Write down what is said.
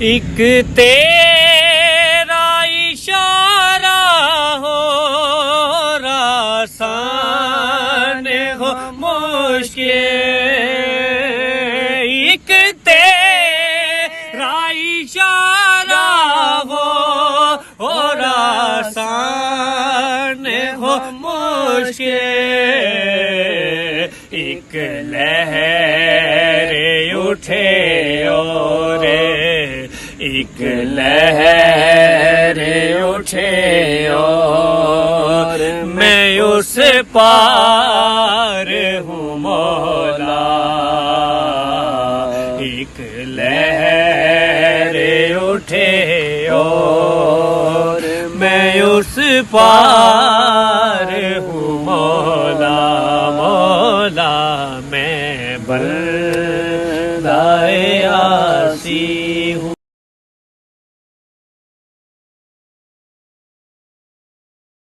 ایک تیرا اشارہ ہو آسان ہو مشکل، ایک تیرا اشارہ ہو اور آسان ہو مشکل، ایک لہر اٹھے اور ایک لہر اٹھے اور میں اس پار ہوں مولا، ایک لہر اٹھے اور میں اس پار ہوں مولا، مولا میں بندہ عاصی